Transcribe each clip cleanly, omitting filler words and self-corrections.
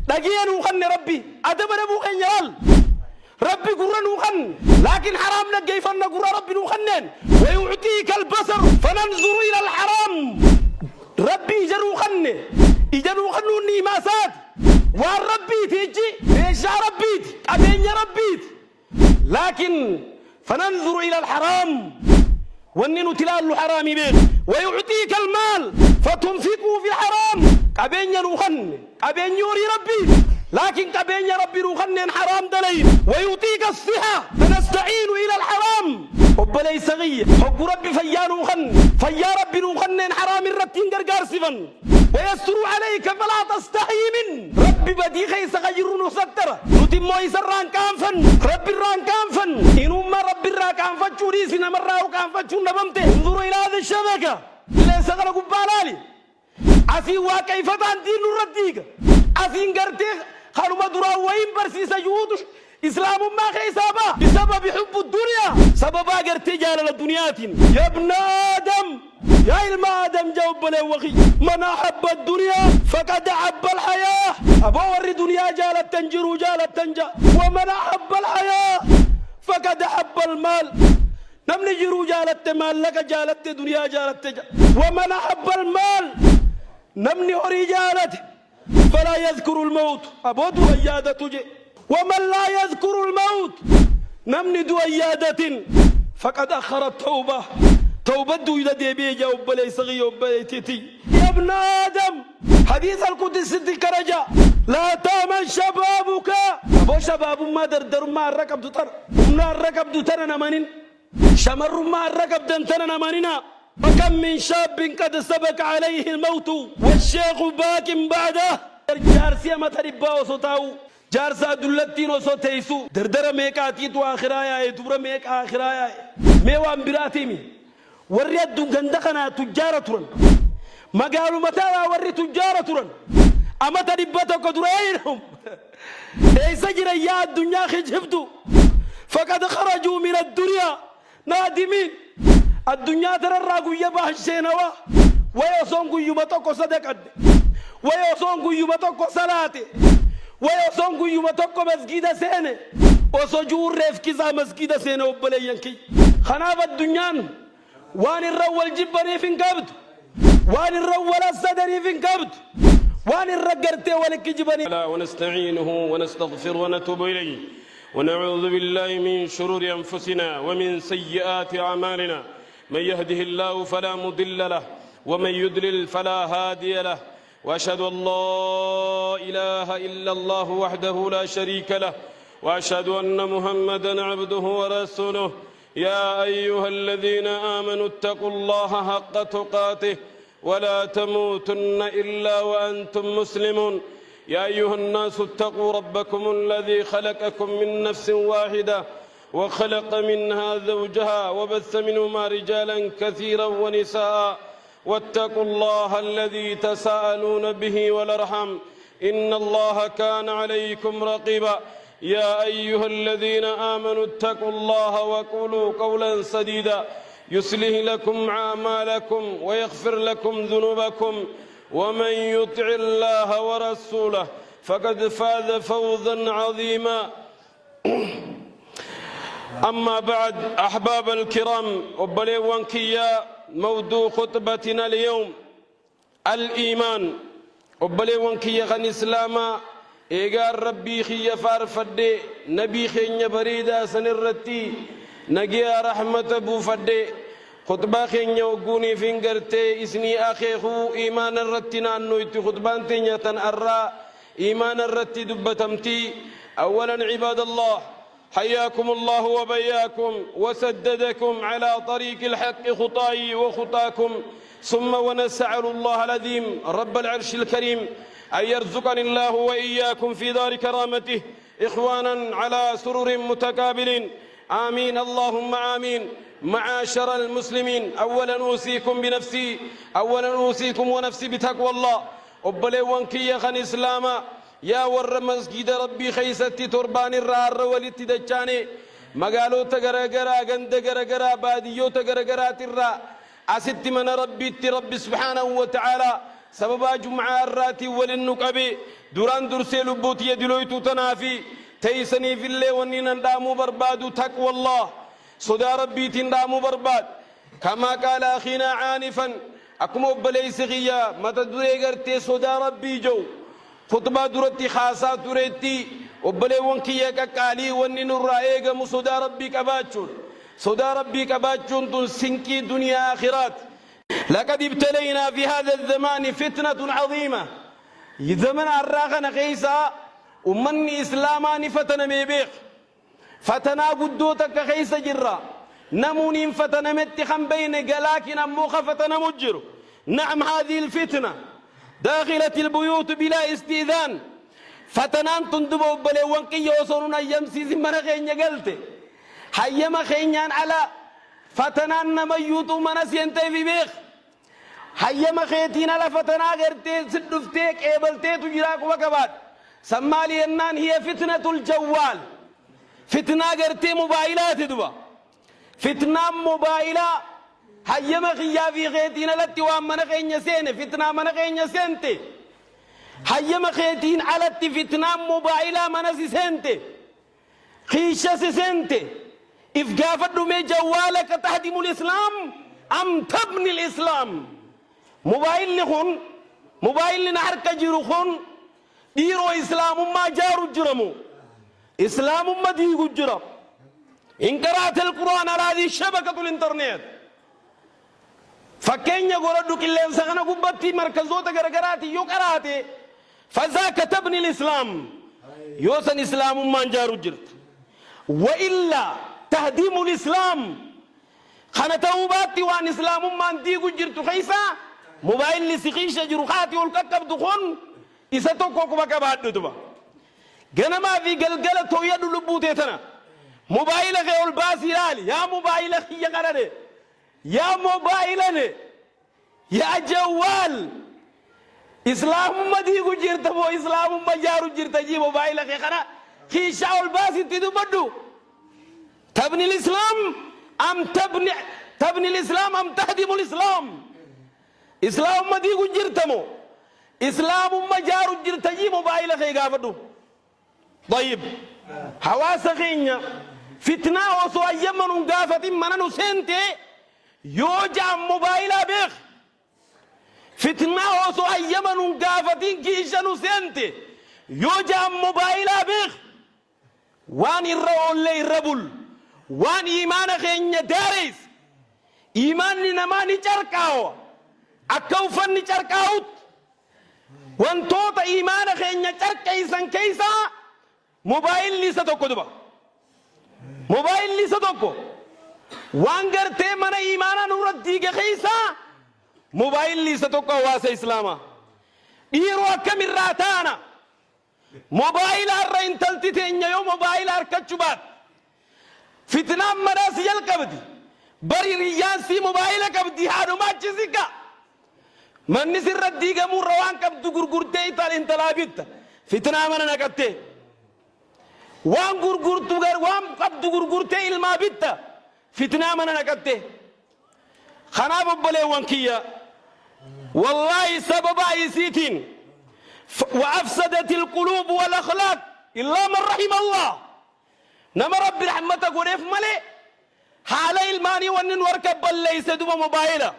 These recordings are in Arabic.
دقيقة وخن ربي أدب نبو خنيال ربي قرن وخن لكن حرام نجي فن قرن ربي وخنن ويعطيك البصر فننظر إلى الحرام ربي يجرو خن يجرو خنوني ما ساد والربي تيجي ايش ربي أبين ربي لكن فننظر إلى الحرام وننو تلال حرامي بيت ويعطيك المال فتنفقه في الحرام أبين روخن أبين يوري ربي لكن أبين ربي روخن حرام دليل ويعطيك الصحة فنستعين إلى الحرام حب ليس غي حب ربي فيا روخن فيا ربي روخن حرام الرتين قرقار سفن ويستر عليك فلا تستحي من ربي بدي خيس غير نستر نتم يسران كانفن ربي الران كانفن إنما ربي الران كانفن شوريسنا مرة وكانفن نبمته انظروا إلى هذه الشبكة ليس غلق بالالي أسي وكيف تندين الرديك أسي انقرتي خلوا مدرا وين برسيس يهود إسلام ما خيسابا بسبب حب الدنيا سبب أقرتي جال الدنيا يا ابن آدم يا علم آدم جاوب له وخي من أحب الدنيا فقد أحب الحياة أبو وري دنيا جالت تنجر وجالت تنجا ومن أحب الحياة فقد أحب المال نمني جرو جالت مال لك جالت دنيا جالت تجا ومن أحب المال نمني هري جالت فلا يذكر الموت أبو دويادة تجي ومن لا يذكر الموت نمني دويادة فقد أخر التوبة توبة دويدة دي بيجا وبلي صغي وبلي تيتي يا ابن آدم حديث القدس الكرجة لا تامن شبابك أبو شباب ما دردر ما الركب دتر ما الركب دتر نمانين شمر ما الركب دنتر نمانينا وكم من شاب قد سبق عليه الموت والشيخ باك بعده جارسيا ما تربا وصوتاو جارسا دلتين وصوتيسو دردر ميكاتي تو آخرايا دبر ميك آخرايا ميوان براتيمي وريد دندقنا تجارة ترن ما قالوا متى وري تجارة ترن أما تربتك درينهم ليس جرى يا الدنيا خجبتو فقد خرجوا من الدنيا نادمين الدنيا ترى الراقو يباه الشينوا ويصنقوا يمتقوا صدقات ويصنقوا يمتقوا صلاة ويصنقوا يمتقوا مسجد سينة وصجور ريف كذا مسجد سينة وبلي ينكي خناف الدنيا وان الرول جبني في انقبض وان الرول الصدري في انقبض وان الرقرتي ولك جبني ونستعينه ونستغفر ونتوب إليه ونعوذ بالله من شرور أنفسنا ومن سيئات أعمالنا من يهده الله فلا مضل له ومن يضلل فلا هادي له وأشهد أن لا إله إلا الله وحده لا شريك له وأشهد أن محمدًا عبده ورسوله يا أيها الذين آمنوا اتقوا الله حق تقاته ولا تموتن إلا وأنتم مسلمون يا أيها الناس اتقوا ربكم الذي خلقكم من نفس واحدة وخلق منها زوجها وبث منهما رجالا كثيرا ونساء واتقوا الله الذي تساءلون به والأرحام إن الله كان عليكم رقيبا يا أيها الذين آمنوا اتقوا الله وقولوا قولا سديدا يصلح لكم أعمالكم ويغفر لكم ذنوبكم ومن يطع الله ورسوله فقد فاز فوزا عظيما أما بعد أحباب الكرام وبلي وانكيا موضوع خطبتنا اليوم الإيمان وبلي وانكيا غن إسلاما إيجار ربي خي فارفدي نبي خي بريدا سنرتي نجيا رحمة أبو فدي خطبة خي وقوني فينجرتي إسني أخيه إيمان الرتنا نويت خطبان تنية الرا إيمان الرتي دبتمتي أولا عباد الله حياكم الله وبياكم وسددكم على طريق الحق خطاي وخطاكم ثم ونسأل الله العظيم رب العرش الكريم أن يرزقني الله وإياكم في دار كرامته إخوانا على سرر متقابلين آمين اللهم آمين معاشر المسلمين أولا أوصيكم بنفسي أولا أوصيكم ونفسي بتقوى الله أبلي وانكي خن إسلاما يا ور مسجد ربي خيستي تربان الرار ولتي دجاني مقالو تغرغرا غند غرغرا باديو تغرغرا ترى أست من ربي ربي سبحانه وتعالى سبب جمعة الراتي وللنقبي دوران درسي لبوتي دلويتو تنافي تيسني في اللي ونين اندامو برباد تقوى الله صدا ربي تندامو برباد كما قال أخينا عانفا أكمو بليس غيا متى دري غرتي صدا ربي جو خطبة درتي خاصة درتي وبلي ونكيا كالي ونين الرأيغ مصدا ربي كباتشون صدا ربي كباتشون تنسنكي دنيا آخرات لقد ابتلينا في هذا الزمان فتنة عظيمة زمن الراغن خيسا ومني إسلامان فتنة ميبيخ فتنة قدوتك خيسا جرا نمونين فتنة متخم بين قلاكنا موخ فتنة مجر نعم هذه الفتنة داخلة البيوت بلا استئذان فتنان تندبوا بلي وانكي يوصلون يمسي زمنا خين يقلت حيما خينيان على فتنان نميوتو منس ينتهي في بيخ حيما خيتين على فتنا غيرتي سدفتيك ايبلتي تجراك وكبات سمالي انان هي فتنة الجوال فتنة غيرتي موبايلات دوا فتنة موبايلا حيما خيا في خيتين لتي وامنا خين يسين فتنة من خين يسينتي حيما خيتين على فتنة موبايلا منسي سنتي خيشة سنتي إفقافت دمي جوالك تهدم الإسلام أم تبني الإسلام موبايل لخون موبايل نحرك جيروخون ديرو إسلام ما جارو جرمو إسلام ما ديغو جرم إن قرأت القرآن على هذه الشبكة الإنترنت فكين يقول كلهم سخنا قبتي مركزوتا غرغراتي يو قراتي فذاك تبني الإسلام يوسن إسلام ما جارو جرت وإلا تهديم الإسلام خنا توباتي وان إسلام ما ديغو جرت خيسا موبايل لسخيشة جروخاتي والككب دخون إساتوكو كبكا بعد دبا جنما في قلقلة تويد لبوتيتنا موبايل غير الباسي لالي يا موبايل خي قرده يا موبايل يا جوال إسلام ما ديغو جرت بو إسلام ما جارو جرت جي موبايل خي قرده كي شاول الباسي تدو بدو تبني الإسلام أم تبني الإسلام أم تهدم الإسلام إسلام ما ديغو جرتمو إسلام ما جارو جرتجي موبايل خي غافدو طيب حواس خينيا فتنة وسو أيمن غافتي مننو سنتي يوجع موبايل بيخ فتنة وسو أيمن غافتي كيشنو سنتي يوجع موبايل بيخ وان الرول لي ربول وان إيمان خينيا داريس إيمان نماني جركاو أكوفن نجركاوت وانتوت إيمان خينيا جركيسان كيسا موبايل ليسا توكو دبا موبايل ليسا توكو وانگر تے من ایمانا نورت دیگه خیسا موبايل ليسا توكو واسا إسلاما إيرو أكم الراتانا موبايل أرين تلتتين يو موبايل أركتشبات فتنة مراسي الكبدي بري ريان سي موبايل كبدي هادو ما جزيكا من نسر الديگه مو روان كبدو گرگرتي تال انتلابيت فتنة من نكتة وان گرگرتو گر وان كبدو گرگرتي ilma bitta فتنة من نكتة خناب بلي وانكيا والله سبب ايسيتين وأفسدت القلوب والأخلاق إلا من رحم الله نما رب رحمتك وريف ملي حالي الماني ونن وركب ليس دوما موبايلا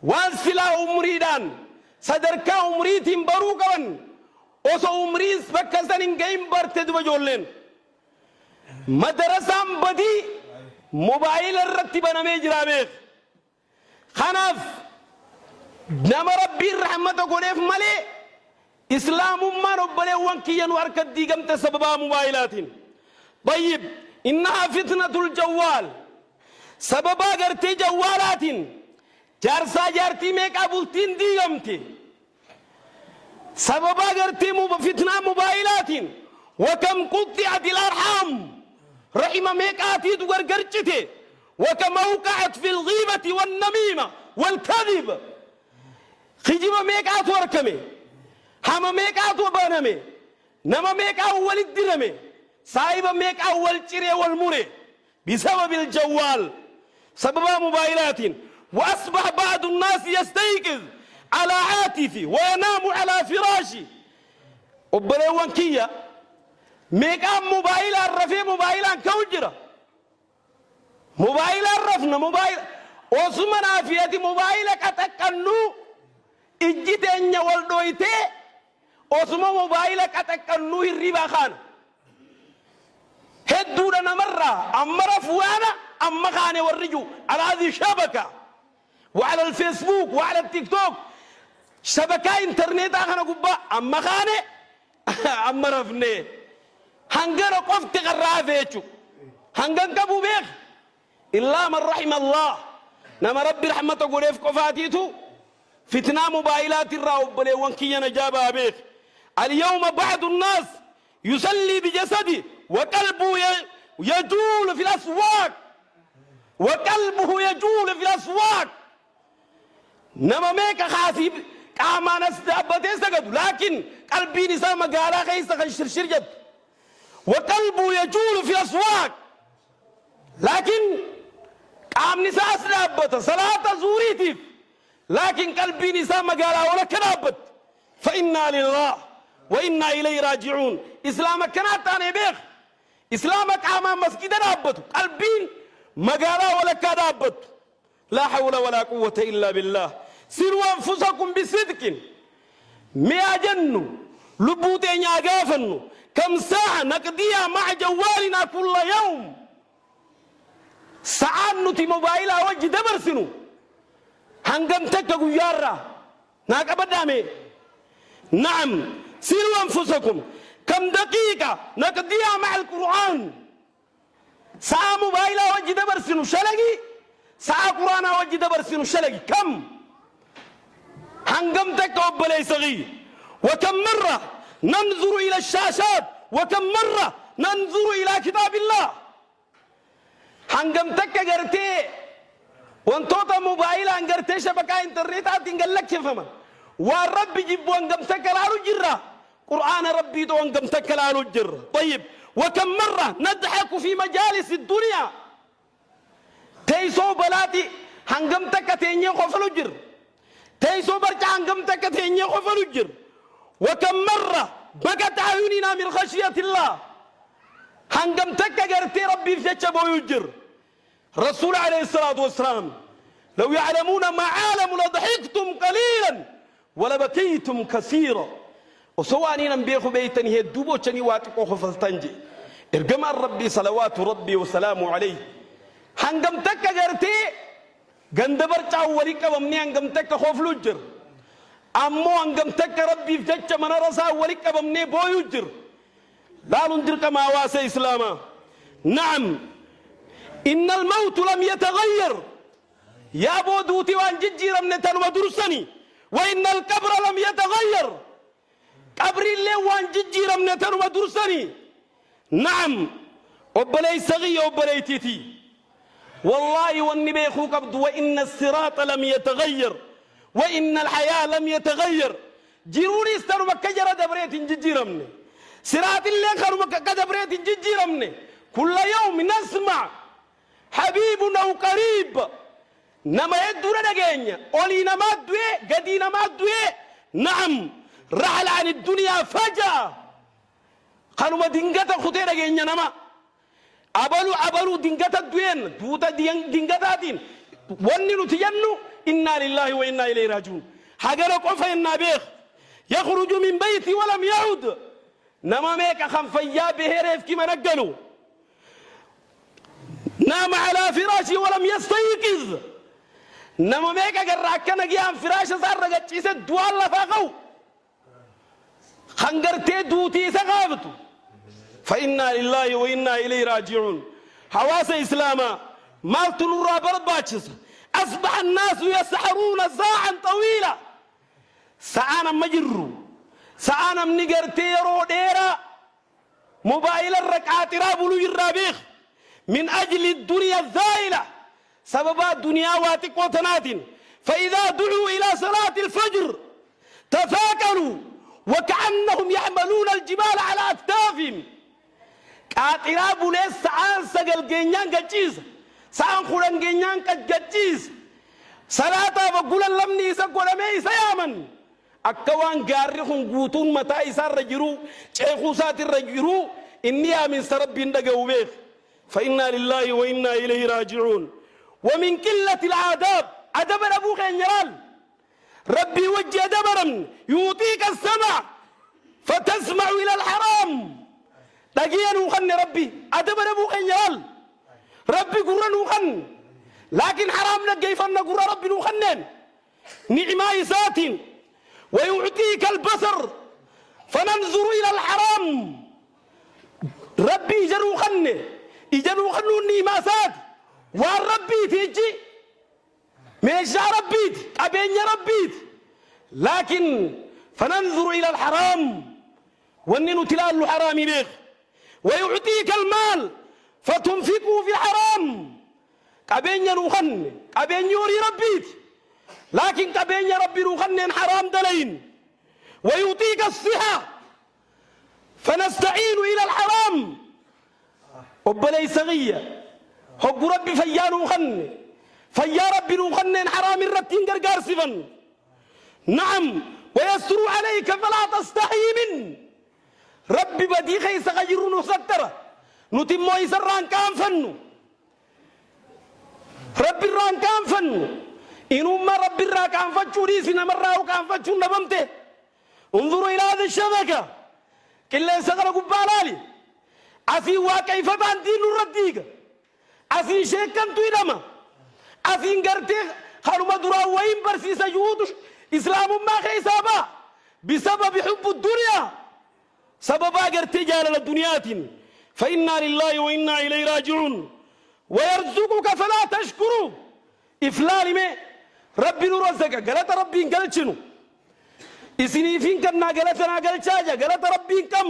وان سلا أمريدان صدركا أمريتين باروكا ون وسو أمريس بكسن إنجيم برتدوا جولين مدرسة بدي موبايل الرتبة نميجرا بيخ خناف نما رب رحمتك وريف ملي إسلام ما ربنا وانكيا واركد ديجم تسببا موبايلات طيب إنها فتنة الجوال سببا غرتي جوالات جارسا جارتي ميك أبولتين ديجمتي سببا غرتي فتنة موبايلات وكم قطعت الأرحام رحم ميك آتي دوغر غرچتي وكم وقعت في الغيبة والنميمة والكذب خجب ميك آت وركمي هما ميك أتو بانمي نما ميك أول الدرمي سايب ميك أول تري والمري بسبب الجوال سبب موبايلات وأصبح بعض الناس يستيقظ على عاتفي وينام على فراشي وبليوان كيا ميقام موبايل الرفي موبايل كوجرة موبايل الرفنا موبايل وسمنا فياتي موبايلك أتكنو إجتين والدويتي وسمو موبايلك أتكنو الربا خان هدونا مرة أما رفوانا أما خاني والرجو على هذه الشبكة وعلى الفيسبوك وعلى التيك توك شبكة انترنت أخنا قبا أما خاني أما رفني هنجر قفت غرافيتشو هنجر كبو بيخ إلا من رحم الله نما ربي رحمته قريف قفاتيتو فتنا موبايلات الراوب بلي وانكي نجابها بيخ اليوم بعض الناس يصلي بجسده وقلبه يجول في الأسواق وقلبه يجول في الأسواق نما ميك خاسب كاما نستعبتي سجد لكن قلبي نساء مقالا خيسا خشر شرجد وقلبه يجول في الأسواق لكن قام نساء استعبت صلاة زوريتي لكن قلبي نساء مقالا ولا كنابت فإنا لله وإنا إليه راجعون إسلامك كانت أنا بيخ إسلامك عما مسجد رابط قلبين مقالا ولا كرابط لا حول ولا قوة إلا بالله سروا أنفسكم بصدق ما جنوا لبوتين يغافنوا كم ساعة نقضيها مع جوالنا كل يوم ساعة نتي موبايلا وجه دبرسنو هنگم تكا يارا ناك أبدامي نعم سروا أنفسكم كم دقيقة نقضيها مع القرآن ساعة موبايلا وجه دبرسنو شلقي ساعة قرآن وجه دبرسنو شلقي كم هنگم تكا وبلي صغير وكم مرة ننظر إلى الشاشات وكم مرة ننظر إلى كتاب الله هنگم تكا قرتي وانتوتا موبايلا انقرتي شبكة انترنتات انقل لك كيفما والرب جيب وانقم تكا لالو جرة قرآن ربي دو وانقم تكا لالو جرة طيب وكم مرة نضحك في مجالس الدنيا تيسو بلاتي هنگم تكا تينيا خفلو جر تيسو برجع هنگم تكا تينيا خفلو جر وكم مرة بقت عيوننا من خشية الله هنگم تكا قرتي ربي في جتشبو يجر رسول عليه الصلاة والسلام لو يعلمون ما عالم لضحكتم قليلا ولبكيتم كثيرا وسواني نبيخ بيتني هي الدوبو تشني واتقو خفلتنجي ارجم ربي صلوات ربي وسلامه عليه هنگم تكا قرتي غندبر تاو وليك بمني هنگم تكا خوفلو جر أمو هنگم تكا ربي في جتش من رسا وليك بمني بو يجر لا ننجر كما واسي إسلاما نعم إن الموت لم يتغير يا بودوتي وان ججير من ودرسني وإن القبر لم يتغير قبر اللي وان ججير من ودرسني نعم وبلي صغي وبلي تيتي والله والنبي خوك عبد وإن الصراط لم يتغير وإن الحياة لم يتغير جيروني استروا بكجر دبريت ججيرمني صراط اللي خروا بكدبريت ججيرمني كل يوم نسمع حبيبنا وقريب نما يدونا نجينا أولي نما دوي قدي نما دوي نعم رحل عن الدنيا فجأة قالوا ما دينغتا خطيرة جينا نما أبلو دينغتا دوين دوتا دينغتا دين وننو تينو إنا لله وإنا إليه راجعون حقنا قفا إنا بيخ يخرج من بيتي ولم يعود نما ميكا خنفيا بهيريف كما نقلوا نام على فراشي ولم يستيقظ نما ميكا قراكنا قيام فراش صار رجعتيس دوال لفاقو خنقرتي دوتي سقافتو فإنا لله وإنا إليه راجعون حواس إسلاما مالت نورا برباتشس أصبح الناس يسحرون ساعا طويلة ساعنا مجرو ساعنا منقرتي روديرا موبايل الركعات رابلو الرابيخ من أجل الدنيا الزائلة سبب الدنيا واتقوتنات فإذا دعوا إلى صلاة الفجر تفاكروا وكأنهم يحملون الجبال على أكتافهم كاتراب ليس سعان سجل جنيان كتشيز سعان خوران جنيان كتشيز صلاة بقول لم نيسا قول مي سيامن أكوان قارهم قوتون متى إسار رجرو شيخوسات الرجرو إني من سرب دقوبيخ فإنا لله وإنا إليه راجعون. ومن قلة العذاب أدب أبو خينيال ربي وجه دبرا يعطيك السمع فتسمع إلى الحرام تجيا نوخن ربي أدب أبو خينيال ربي قرن نوخن لكن حرام نجيفن قرن ربي نوخنن نعمة سات ويعطيك البصر فننظر إلى الحرام ربي إجنو خنوني ما سات والربي تيجي ميشا ربيت أبين ربيت لكن فننظر إلى الحرام وننو تلال الحرام بيخ ويعطيك المال فتنفقه في الحرام أبين نوخن أبين يوري ربيت لكن أبين ربي نوخن حرام دلين ويعطيك الصحة فنستعين إلى الحرام وبلي صغية حق ربي فيا نوخن فيا ربي نوخن حرام الرتين قرقار سفن نعم ويستر عليك فلا تستحي من ربي بدي خيس غير نستر نتمو يسران كان فنو ربي الران كان فنو إنو ما ربي الران كان فتشو ريسنا مرة وكان فتشو نبمته انظروا إلى هذه الشبكة كلا سغر قبالالي أسي وكيف باندين الرديق أسي شيكا توينما أسي انقرتي خلو مدرا وين برسيس يهود إسلام ما خيسابا بسبب حب الدنيا سببا قرتي جال الدنيات فإنا لله وإنا إليه راجعون ويرزقك فلا تشكروا إفلال مي ربي نرزقك قالت ربي انقلت شنو إسني فين كنا قالتنا قال شاجة قالت ربي كم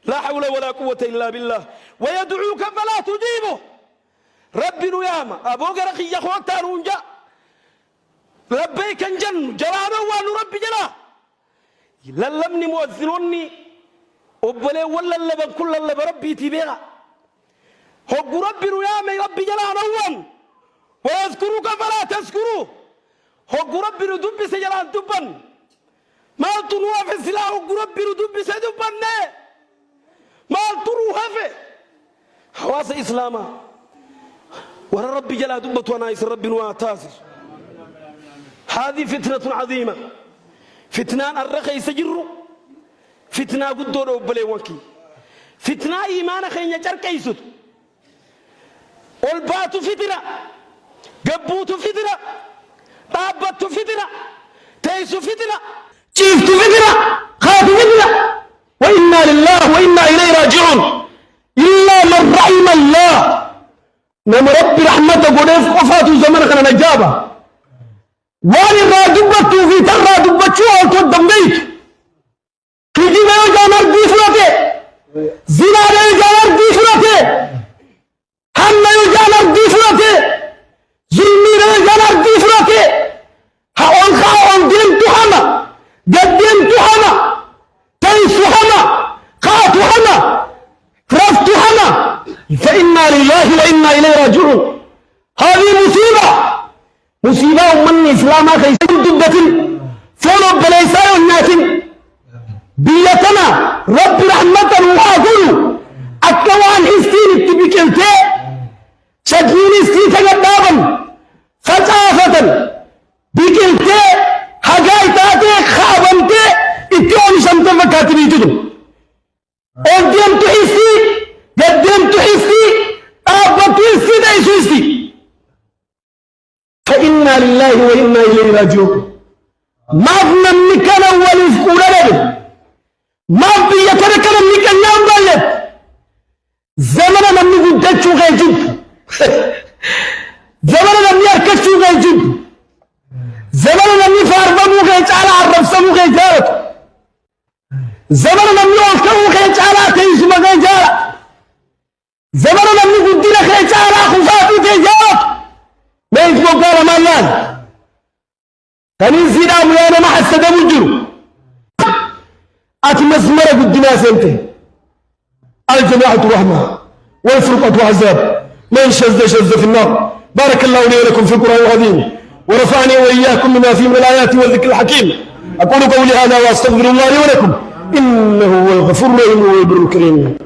لا حول ولا قوة إلا بالله ويدعوك فلا تجيبه ربي نياما أبو قرقي يا أخوات تانونجا لبيك انجن جلانا وانو ربي جلا للمني مؤذنوني أبلي ولا اللبن كل اللبن ربي تبيغا هو ربي نياما ربي جلانا وان ويذكرك فلا تذكروه هو ربي ندب سجلان دبن ما تنوى في السلاح ربي ندب سدبن ما تروها في حواس إسلاما ورا ربي جلا دبت ونايس ربي نوى تاسر هذه فتنة عظيمة فتنة الرخي سجر فتنة قدور وبلي وكي فتنة إيمان خين يجر كيسد والبات فتنة قبوت فتنة طابت فتنة تيس فتنة شيفت فتنة خاف فتنة وإنا لله وإنا إليه راجعون إلا من رحم الله نم ربي رحمته قدف قفات زمن خنا نجابة وان الرادبة في ترى دبتشو أو تودم بيت كيجي ما يجامر دي فلاتي زنا ما يجامر دي فلاتي هم ما يجامر دي فلاتي ظلمي ما يجامر دي فلاتي هاون خاون دين تهما قدين تهما تيس هما قات هما فرفت هما فإنا لله وإنا إليه راجعون هذه مصيبة من إسلام خيسان دبة فولو بليسان الناس بيتنا رب رحمة وآخر أكوان إستين التبكيلتي شجين إستين تقدابا فتافة بكيلتي حقايتاتي خابنتي اتيوني شمت فكاتبي تدو قدم تحسي قدم تحسي أبا تحسي دايسو إستي فإنا لله وإنا إليه راجعون ما بنمك الأول يفقون لنا ما بيترك نمك النام ضيت زمن نمي قدتشو غيجب زمن نمي أركشو غيجب زمن نمي فاربمو غيجعل عرفسمو غيجارت زمن نمي ألكو غيجعل تيسم غيجارت زمن نمي قدنا غيجعل خفاتي غيجارت ما يفوق قال مالان تنين سيدا ميانا ما حسد مجرو أتمسمر قدنا سنته الجماعة رحمة والفرقة عذاب من شذ في النار بارك الله لي ولكم في القرآن العظيم ورفعني وإياكم بما فيه من الآيات والذكر الحكيم أقول قولي هذا وأستغفر الله لي ولكم إنه هو الغفور الرحيم والبر الكريم.